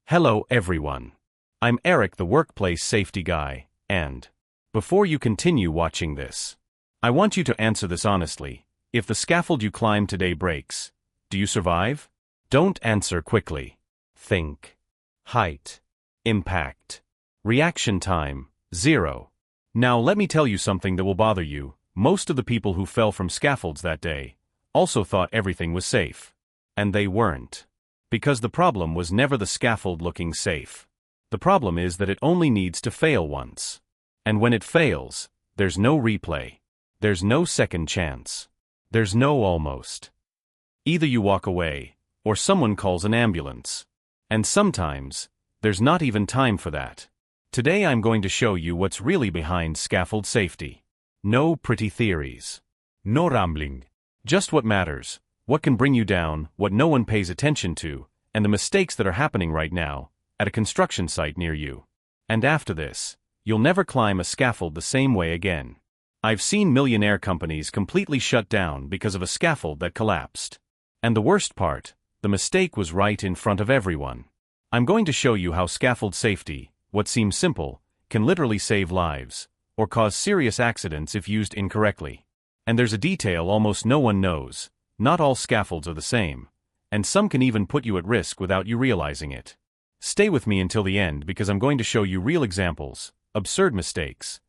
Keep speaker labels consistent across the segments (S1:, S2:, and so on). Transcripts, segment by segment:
S1: Hello everyone. I'm Eric, the workplace safety guy, and before you continue watching this, I want you to answer this honestly. If the scaffold you climb today breaks, do you survive? Don't answer quickly. Think. Height. Impact. Reaction time, 0. Now let me tell you something that will bother you. Most of the people who fell from scaffolds that day also thought everything was safe. And they weren't. Because the problem was never the scaffold looking safe. The problem is that it only needs to fail once. And when it fails, there's no replay. There's no second chance. There's no almost. Either you walk away, or someone calls an ambulance. And sometimes, there's not even time for that. Today I'm going to show you what's really behind scaffold safety. No pretty theories. No rambling. Just what matters, what can bring you down, what no one pays attention to, and the mistakes that are happening right now, at a construction site near you. And after this, you'll never climb a scaffold the same way again. I've seen millionaire companies completely shut down because of a scaffold that collapsed. And the worst part, the mistake was right in front of everyone. I'm going to show you how scaffold safety, what seems simple, can literally save lives, or cause serious accidents if used incorrectly. And there's a detail almost no one knows. Not all scaffolds are the same, and some can even put you at risk without you realizing it. Stay with me until the end because I'm going to show you real examples, absurd mistakes,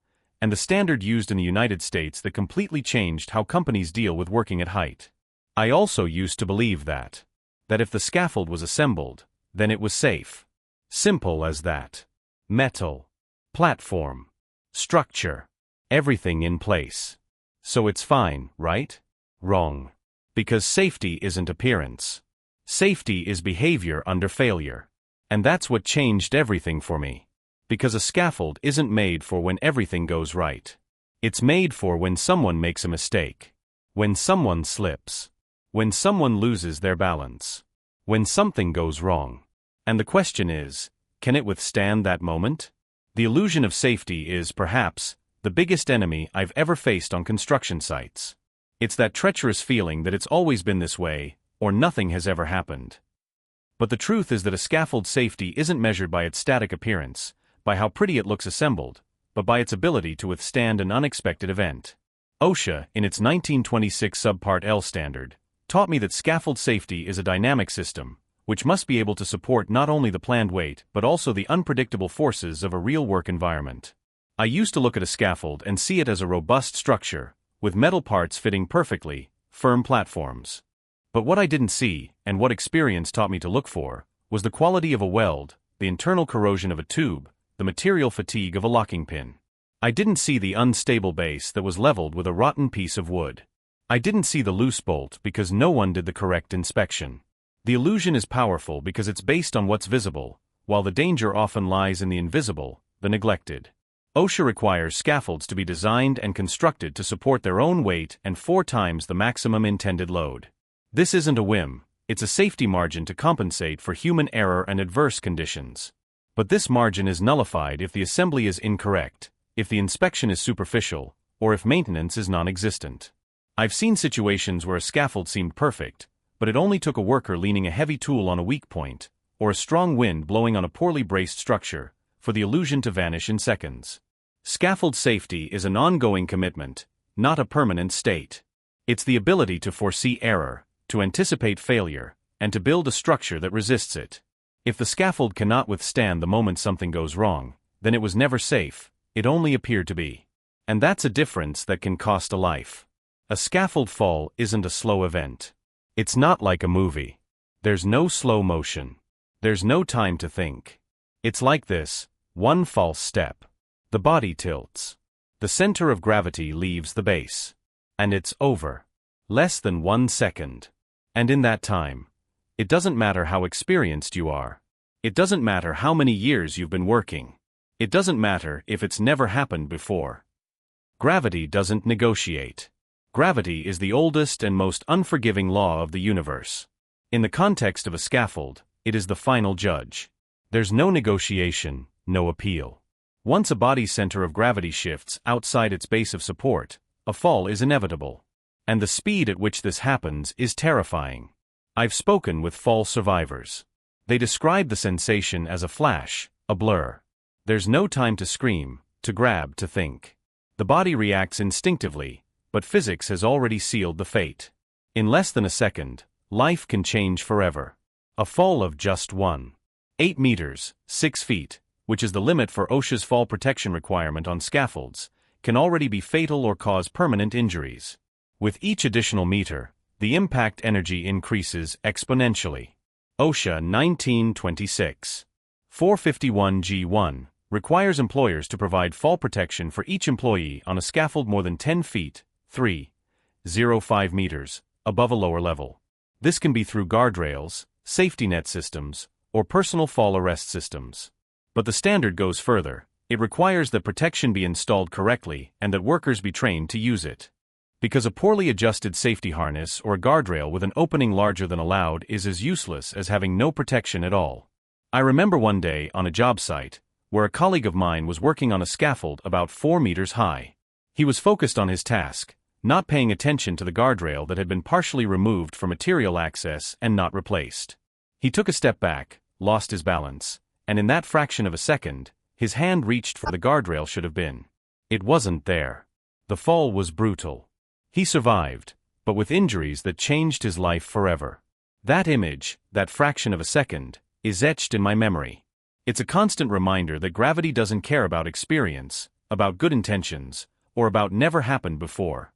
S1: and the standard used in the United States that completely changed how companies deal with working at height. I also used to believe that if the scaffold was assembled, then it was safe. Simple as that. Metal, platform, structure, everything in place. So it's fine, right? Wrong. Because safety isn't appearance. Safety is behavior under failure. And that's what changed everything for me. Because a scaffold isn't made for when everything goes right. It's made for when someone makes a mistake. When someone slips. When someone loses their balance. When something goes wrong. And the question is, can it withstand that moment? The illusion of safety is, perhaps, the biggest enemy I've ever faced on construction sites. It's that treacherous feeling that it's always been this way, or nothing has ever happened. But the truth is that a scaffold safety isn't measured by its static appearance, by how pretty it looks assembled, but by its ability to withstand an unexpected event. OSHA, in its 1926 Subpart L standard, taught me that scaffold safety is a dynamic system, which must be able to support not only the planned weight but also the unpredictable forces of a real work environment. I used to look at a scaffold and see it as a robust structure, with metal parts fitting perfectly, firm platforms. But what I didn't see, and what experience taught me to look for, was the quality of a weld, the internal corrosion of a tube, the material fatigue of a locking pin. I didn't see the unstable base that was leveled with a rotten piece of wood. I didn't see the loose bolt because no one did the correct inspection. The illusion is powerful because it's based on what's visible, while the danger often lies in the invisible, the neglected. OSHA requires scaffolds to be designed and constructed to support their own weight and 4 times the maximum intended load. This isn't a whim, it's a safety margin to compensate for human error and adverse conditions. But this margin is nullified if the assembly is incorrect, if the inspection is superficial, or if maintenance is non-existent. I've seen situations where a scaffold seemed perfect, but it only took a worker leaning a heavy tool on a weak point, or a strong wind blowing on a poorly braced structure, for the illusion to vanish in seconds. Scaffold safety is an ongoing commitment, not a permanent state. It's the ability to foresee error, to anticipate failure, and to build a structure that resists it. If the scaffold cannot withstand the moment something goes wrong, then it was never safe, it only appeared to be. And that's a difference that can cost a life. A scaffold fall isn't a slow event. It's not like a movie. There's no slow motion. There's no time to think. It's like this. One false step. The body tilts. The center of gravity leaves the base. And it's over. Less than 1 second. And in that time, it doesn't matter how experienced you are. It doesn't matter how many years you've been working. It doesn't matter if it's never happened before. Gravity doesn't negotiate. Gravity is the oldest and most unforgiving law of the universe. In the context of a scaffold, it is the final judge. There's no negotiation, no appeal. Once a body's center of gravity shifts outside its base of support, a fall is inevitable. And the speed at which this happens is terrifying. I've spoken with fall survivors. They describe the sensation as a flash, a blur. There's no time to scream, to grab, to think. The body reacts instinctively, but physics has already sealed the fate. In less than a second, life can change forever. A fall of just 1.8 meters, 6 feet, which is the limit for OSHA's fall protection requirement on scaffolds, can already be fatal or cause permanent injuries. With each additional meter, the impact energy increases exponentially. OSHA 1926. 451 G1 requires employers to provide fall protection for each employee on a scaffold more than 10 feet, 3.05 meters, above a lower level. This can be through guardrails, safety net systems, or personal fall arrest systems. But the standard goes further. It requires that protection be installed correctly and that workers be trained to use it. Because a poorly adjusted safety harness or a guardrail with an opening larger than allowed is as useless as having no protection at all. I remember one day on a job site, where a colleague of mine was working on a scaffold about 4 meters high. He was focused on his task, not paying attention to the guardrail that had been partially removed for material access and not replaced. He took a step back, lost his balance, and in that fraction of a second, his hand reached for the guardrail should have been. It wasn't there. The fall was brutal. He survived, but with injuries that changed his life forever. That image, that fraction of a second, is etched in my memory. It's a constant reminder that gravity doesn't care about experience, about good intentions, or about never happened before.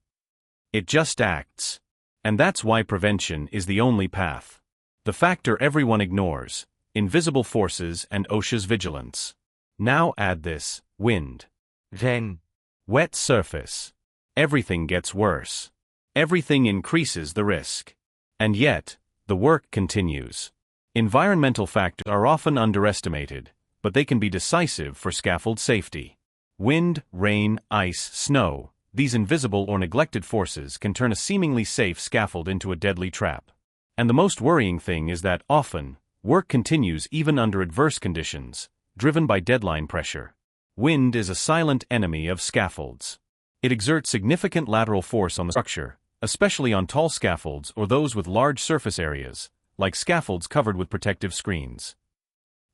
S1: It just acts. And that's why prevention is the only path. The factor everyone ignores: invisible forces and OSHA's vigilance. Now add this: wind, then wet surface. Everything gets worse. Everything increases the risk. And yet, the work continues. Environmental factors are often underestimated, but they can be decisive for scaffold safety. Wind, rain, ice, snow, these invisible or neglected forces can turn a seemingly safe scaffold into a deadly trap. And the most worrying thing is that, often, work continues even under adverse conditions, driven by deadline pressure. Wind is a silent enemy of scaffolds. It exerts significant lateral force on the structure, especially on tall scaffolds or those with large surface areas, like scaffolds covered with protective screens.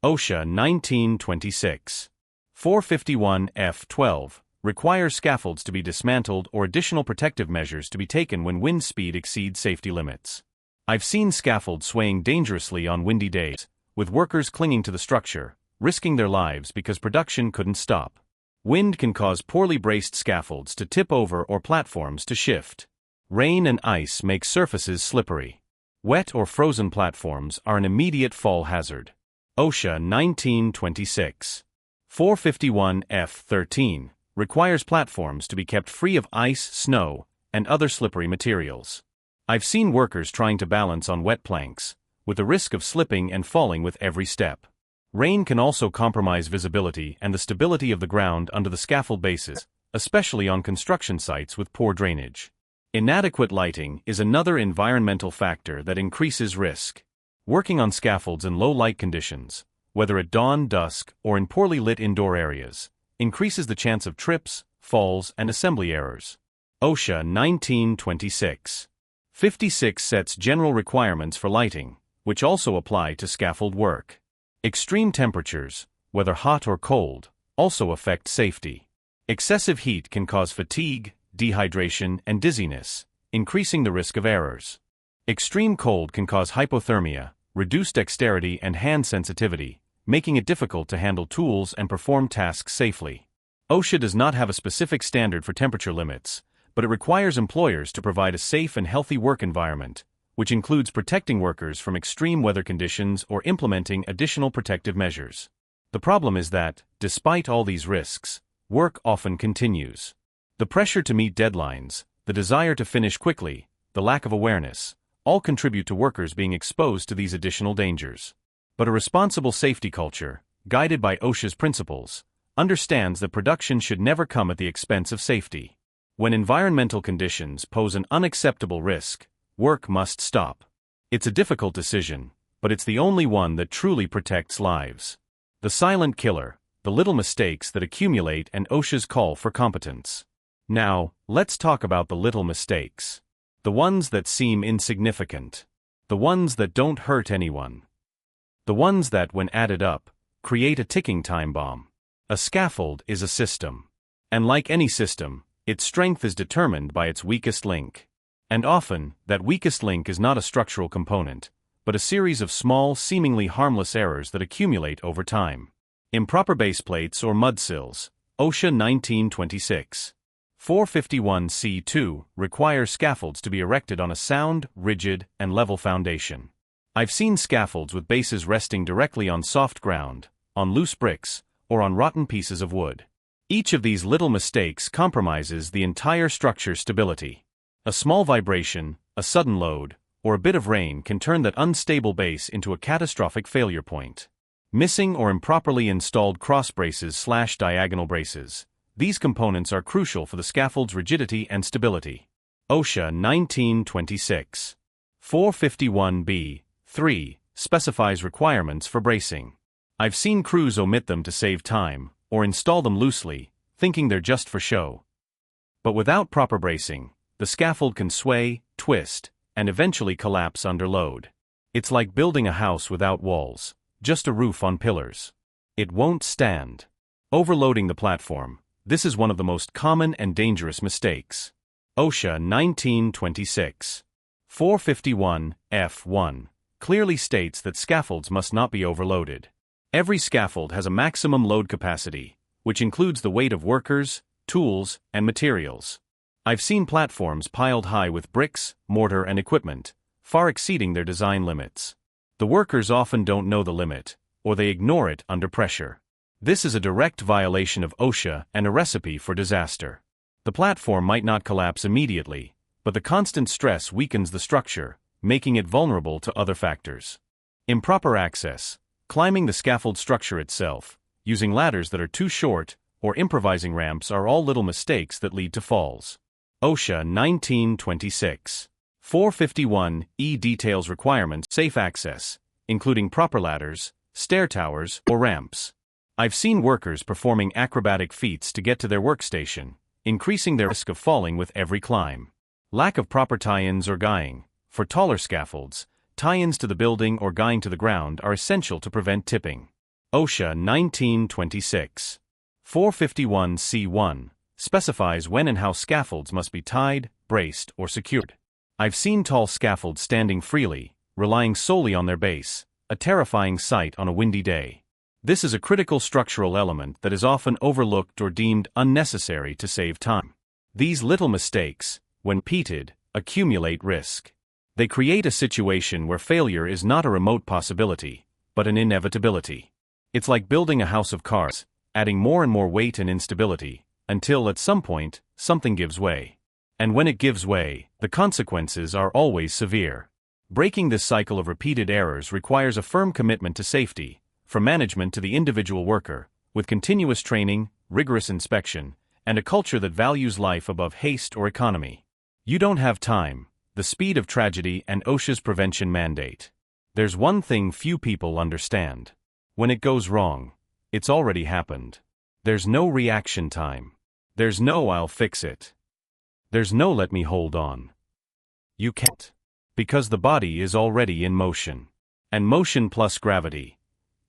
S1: OSHA 1926. 451 F12 requires scaffolds to be dismantled or additional protective measures to be taken when wind speed exceeds safety limits. I've seen scaffolds swaying dangerously on windy days, with workers clinging to the structure, risking their lives because production couldn't stop. Wind can cause poorly braced scaffolds to tip over or platforms to shift. Rain and ice make surfaces slippery. Wet or frozen platforms are an immediate fall hazard. OSHA 1926. 451 F13 requires platforms to be kept free of ice, snow, and other slippery materials. I've seen workers trying to balance on wet planks, with the risk of slipping and falling with every step. Rain can also compromise visibility and the stability of the ground under the scaffold bases, especially on construction sites with poor drainage. Inadequate lighting is another environmental factor that increases risk. Working on scaffolds in low light conditions, whether at dawn, dusk, or in poorly lit indoor areas, increases the chance of trips, falls, and assembly errors. OSHA 1926. 56 sets general requirements for lighting, which also apply to scaffold work. Extreme temperatures, whether hot or cold, also affect safety. Excessive heat can cause fatigue, dehydration, and dizziness, increasing the risk of errors. Extreme cold can cause hypothermia, reduced dexterity and hand sensitivity, making it difficult to handle tools and perform tasks safely. OSHA does not have a specific standard for temperature limits, but it requires employers to provide a safe and healthy work environment, which includes protecting workers from extreme weather conditions or implementing additional protective measures. The problem is that, despite all these risks, work often continues. The pressure to meet deadlines, the desire to finish quickly, the lack of awareness, all contribute to workers being exposed to these additional dangers. But a responsible safety culture, guided by OSHA's principles, understands that production should never come at the expense of safety. When environmental conditions pose an unacceptable risk, work must stop. It's a difficult decision, but it's the only one that truly protects lives. The silent killer, the little mistakes that accumulate, and OSHA's call for competence. Now, let's talk about the little mistakes. The ones that seem insignificant. The ones that don't hurt anyone. The ones that, when added up, create a ticking time bomb. A scaffold is a system. And like any system, its strength is determined by its weakest link. And often, that weakest link is not a structural component, but a series of small, seemingly harmless errors that accumulate over time. Improper base plates or mud sills. OSHA 1926. 451(c)(2) requires scaffolds to be erected on a sound, rigid, and level foundation. I've seen scaffolds with bases resting directly on soft ground, on loose bricks, or on rotten pieces of wood. Each of these little mistakes compromises the entire structure's stability. A small vibration, a sudden load, or a bit of rain can turn that unstable base into a catastrophic failure point. Missing or improperly installed cross braces/diagonal braces. These components are crucial for the scaffold's rigidity and stability. OSHA 1926. 451(b)(3) specifies requirements for bracing. I've seen crews omit them to save time, or install them loosely, thinking they're just for show. But without proper bracing, the scaffold can sway, twist, and eventually collapse under load. It's like building a house without walls, just a roof on pillars. It won't stand. Overloading the platform. This is one of the most common and dangerous mistakes. OSHA 1926. 451(f)(1) clearly states that scaffolds must not be overloaded. Every scaffold has a maximum load capacity, which includes the weight of workers, tools, and materials. I've seen platforms piled high with bricks, mortar, and equipment, far exceeding their design limits. The workers often don't know the limit, or they ignore it under pressure. This is a direct violation of OSHA and a recipe for disaster. The platform might not collapse immediately, but the constant stress weakens the structure, making it vulnerable to other factors. Improper access. Climbing the scaffold structure itself, using ladders that are too short, or improvising ramps are all little mistakes that lead to falls. OSHA 1926. 451(e) details requirements safe access, including proper ladders, stair towers, or ramps. I've seen workers performing acrobatic feats to get to their workstation, increasing their risk of falling with every climb. Lack of proper tie-ins or guying. For taller scaffolds, tie-ins to the building or guying to the ground are essential to prevent tipping. OSHA 1926. 451(c)(1) specifies when and how scaffolds must be tied, braced, or secured. I've seen tall scaffolds standing freely, relying solely on their base, a terrifying sight on a windy day. This is a critical structural element that is often overlooked or deemed unnecessary to save time. These little mistakes, when repeated, accumulate risk. They create a situation where failure is not a remote possibility, but an inevitability. It's like building a house of cards, adding more and more weight and instability, until at some point, something gives way. And when it gives way, the consequences are always severe. Breaking this cycle of repeated errors requires a firm commitment to safety, from management to the individual worker, with continuous training, rigorous inspection, and a culture that values life above haste or economy. You don't have time. The speed of tragedy and OSHA's prevention mandate. There's one thing few people understand. When it goes wrong, it's already happened. There's no reaction time. There's no "I'll fix it." There's no "let me hold on." You can't. Because the body is already in motion. And motion plus gravity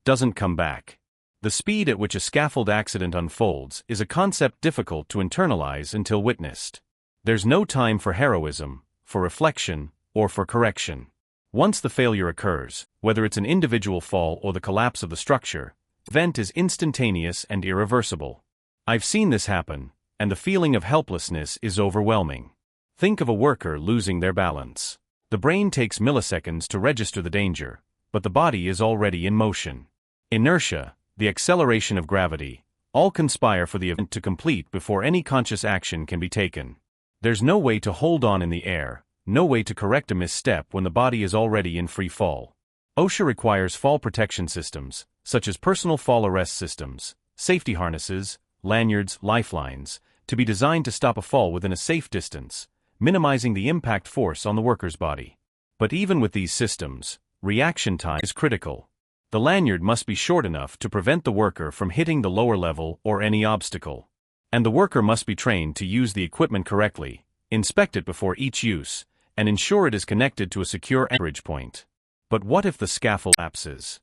S1: doesn't come back. The speed at which a scaffold accident unfolds is a concept difficult to internalize until witnessed. There's no time for heroism, for reflection, or for correction. Once the failure occurs, whether it's an individual fall or the collapse of the structure, the event is instantaneous and irreversible. I've seen this happen, and the feeling of helplessness is overwhelming. Think of a worker losing their balance. The brain takes milliseconds to register the danger, but the body is already in motion. Inertia, the acceleration of gravity, all conspire for the event to complete before any conscious action can be taken. There's no way to hold on in the air, no way to correct a misstep when the body is already in free fall. OSHA requires fall protection systems, such as personal fall arrest systems, safety harnesses, lanyards, lifelines, to be designed to stop a fall within a safe distance, minimizing the impact force on the worker's body. But even with these systems, reaction time is critical. The lanyard must be short enough to prevent the worker from hitting the lower level or any obstacle. And the worker must be trained to use the equipment correctly, inspect it before each use, and ensure it is connected to a secure anchorage point. But what if the scaffold collapses?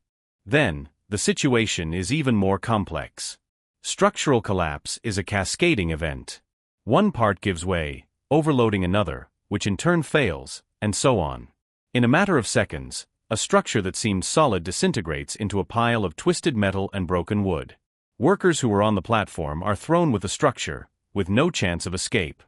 S1: Then, the situation is even more complex. Structural collapse is a cascading event. One part gives way, overloading another, which in turn fails, and so on. In a matter of seconds, a structure that seemed solid disintegrates into a pile of twisted metal and broken wood. Workers who were on the platform are thrown with the structure, with no chance of escape.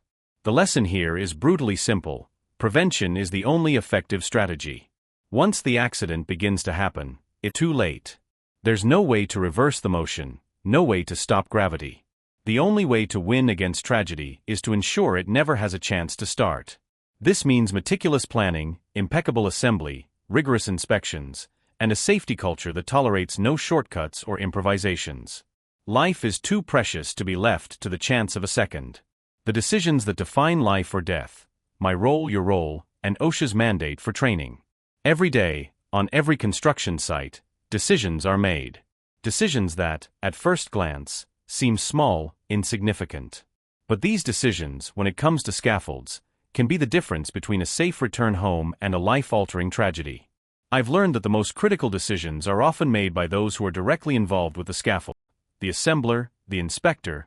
S1: The lesson here is brutally simple: prevention is the only effective strategy. Once the accident begins to happen, it's too late. There's no way to reverse the motion, no way to stop gravity. The only way to win against tragedy is to ensure it never has a chance to start. This means meticulous planning, impeccable assembly, rigorous inspections, and a safety culture that tolerates no shortcuts or improvisations. Life is too precious to be left to the chance of a second. The decisions that define life or death, my role, your role, and OSHA's mandate for training. Every day, on every construction site, decisions are made. Decisions that, at first glance, seem small, insignificant. But these decisions, when it comes to scaffolds, can be the difference between a safe return home and a life-altering tragedy. I've learned that the most critical decisions are often made by those who are directly involved with the scaffold, the assembler, the inspector,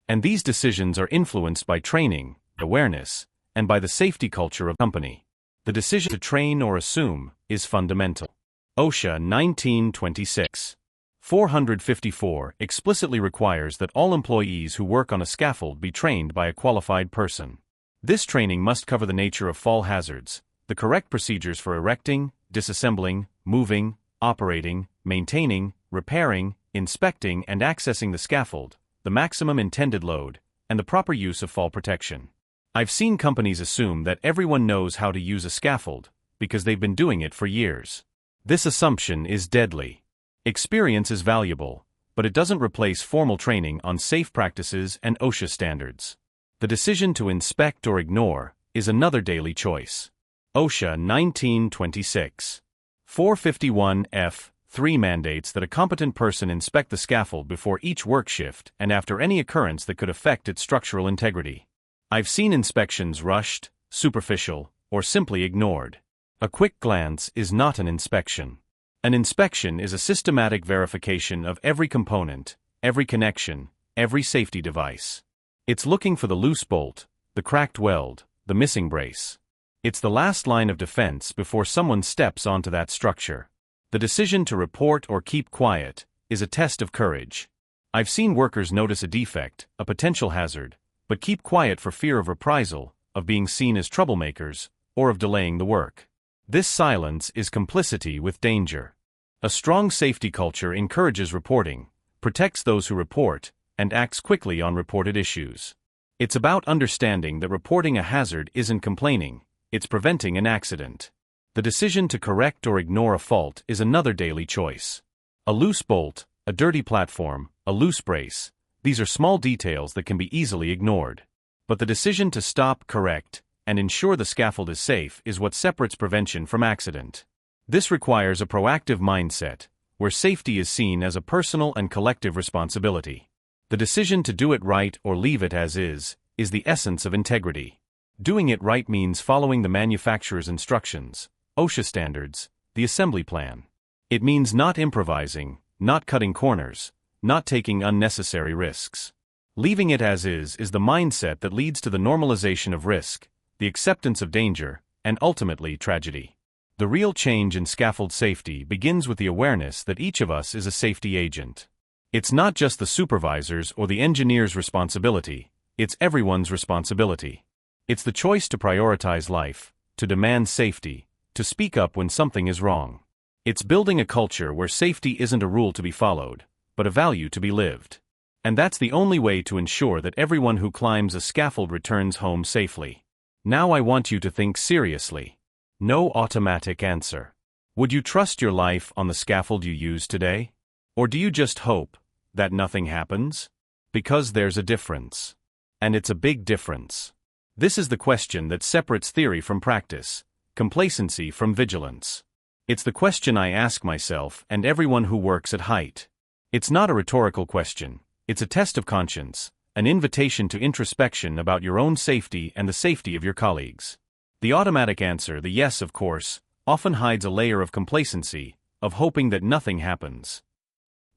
S1: and these decisions are influenced by training, awareness, and by the safety culture of the company. The decision to train or assume is fundamental. OSHA 1926. 454 explicitly requires that all employees who work on a scaffold be trained by a qualified person. This training must cover the nature of fall hazards, the correct procedures for erecting, disassembling, moving, operating, maintaining, repairing, inspecting and accessing the scaffold, the maximum intended load, and the proper use of fall protection. I've seen companies assume that everyone knows how to use a scaffold, because they've been doing it for years. This assumption is deadly. Experience is valuable, but it doesn't replace formal training on safe practices and OSHA standards. The decision to inspect or ignore is another daily choice. OSHA 1926. 451(f)(3) mandates that a competent person inspect the scaffold before each work shift and after any occurrence that could affect its structural integrity. I've seen inspections rushed, superficial, or simply ignored. A quick glance is not an inspection. An inspection is a systematic verification of every component, every connection, every safety device. It's looking for the loose bolt, the cracked weld, the missing brace. It's the last line of defense before someone steps onto that structure. The decision to report or keep quiet is a test of courage. I've seen workers notice a defect, a potential hazard, but keep quiet for fear of reprisal, of being seen as troublemakers, or of delaying the work. This silence is complicity with danger. A strong safety culture encourages reporting, protects those who report, and acts quickly on reported issues. It's about understanding that reporting a hazard isn't complaining, it's preventing an accident. The decision to correct or ignore a fault is another daily choice. A loose bolt, a dirty platform, a loose brace, these are small details that can be easily ignored. But the decision to stop, correct, and ensure the scaffold is safe is what separates prevention from accident. This requires a proactive mindset, where safety is seen as a personal and collective responsibility. The decision to do it right or leave it as is the essence of integrity. Doing it right means following the manufacturer's instructions, OSHA standards, the assembly plan. It means not improvising, not cutting corners, not taking unnecessary risks. Leaving it as is the mindset that leads to the normalization of risk, the acceptance of danger, and ultimately tragedy. The real change in scaffold safety begins with the awareness that each of us is a safety agent. It's not just the supervisor's or the engineer's responsibility, it's everyone's responsibility. It's the choice to prioritize life, to demand safety, to speak up when something is wrong. It's building a culture where safety isn't a rule to be followed, but a value to be lived. And that's the only way to ensure that everyone who climbs a scaffold returns home safely. Now I want you to think seriously. No automatic answer. Would you trust your life on the scaffold you use today? Or do you just hope that nothing happens? Because there's a difference. And it's a big difference. This is the question that separates theory from practice, complacency from vigilance. It's the question I ask myself and everyone who works at height. It's not a rhetorical question. It's a test of conscience, an invitation to introspection about your own safety and the safety of your colleagues. The automatic answer, the yes of course, often hides a layer of complacency, of hoping that nothing happens.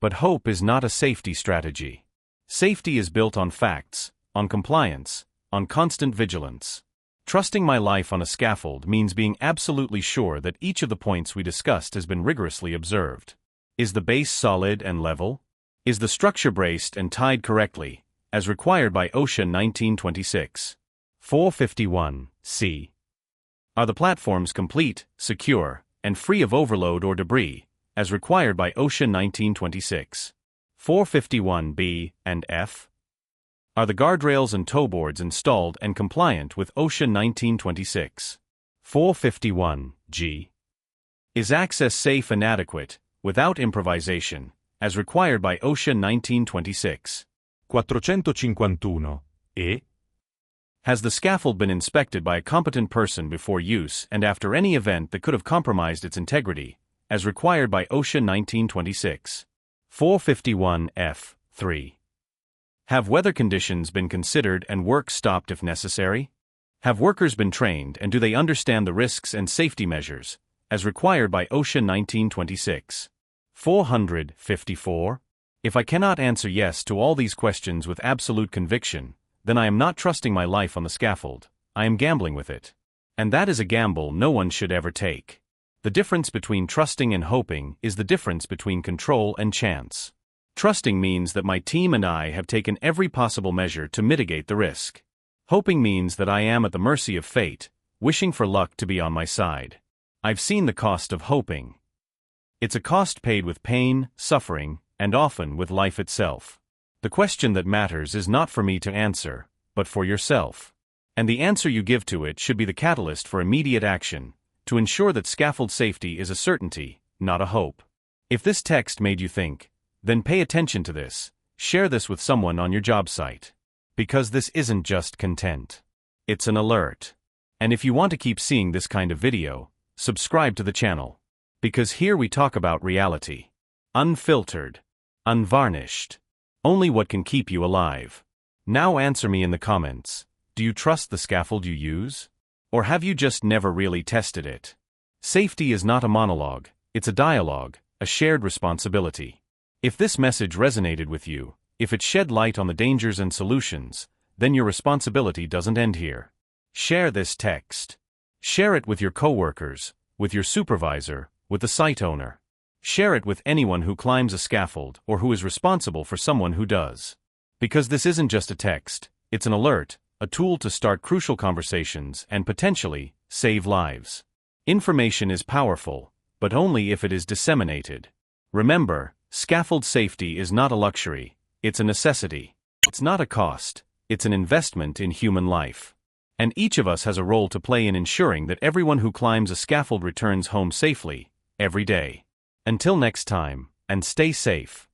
S1: But hope is not a safety strategy. Safety is built on facts, on compliance, on constant vigilance. Trusting my life on a scaffold means being absolutely sure that each of the points we discussed has been rigorously observed. Is the base solid and level? Is the structure braced and tied correctly, as required by OSHA 1926? 451 C. Are the platforms complete, secure, and free of overload or debris, as required by OSHA 1926? 451 B and F. Are the guardrails and toe boards installed and compliant with OSHA 1926? 451 G. Is access safe and adequate, without improvisation, as required by OSHA 1926?
S2: 451 E.
S1: Has the scaffold been inspected by a competent person before use and after any event that could have compromised its integrity, as required by OSHA 1926? 451 F. 3. Have weather conditions been considered and work stopped if necessary? Have workers been trained and do they understand the risks and safety measures, as required by OSHA 1926? 454. If I cannot answer yes to all these questions with absolute conviction, then I am not trusting my life on the scaffold, I am gambling with it. And that is a gamble no one should ever take. The difference between trusting and hoping is the difference between control and chance. Trusting means that my team and I have taken every possible measure to mitigate the risk. Hoping means that I am at the mercy of fate, wishing for luck to be on my side. I've seen the cost of hoping. It's a cost paid with pain, suffering, and often with life itself. The question that matters is not for me to answer, but for yourself. And the answer you give to it should be the catalyst for immediate action, to ensure that scaffold safety is a certainty, not a hope. If this text made you think, then pay attention to this, share this with someone on your job site. Because this isn't just content. It's an alert. And if you want to keep seeing this kind of video, subscribe to the channel. Because here we talk about reality. Unfiltered. Unvarnished. Only what can keep you alive. Now answer me in the comments. Do you trust the scaffold you use? Or have you just never really tested it? Safety is not a monologue, it's a dialogue, a shared responsibility. If this message resonated with you, if it shed light on the dangers and solutions, then your responsibility doesn't end here. Share this text. Share it with your coworkers, with your supervisor, with the site owner. Share it with anyone who climbs a scaffold or who is responsible for someone who does. Because this isn't just a text, it's an alert, a tool to start crucial conversations and potentially save lives. Information is powerful, but only if it is disseminated. Remember, scaffold safety is not a luxury, it's a necessity. It's not a cost, it's an investment in human life. And each of us has a role to play in ensuring that everyone who climbs a scaffold returns home safely, every day. Until next time, and stay safe.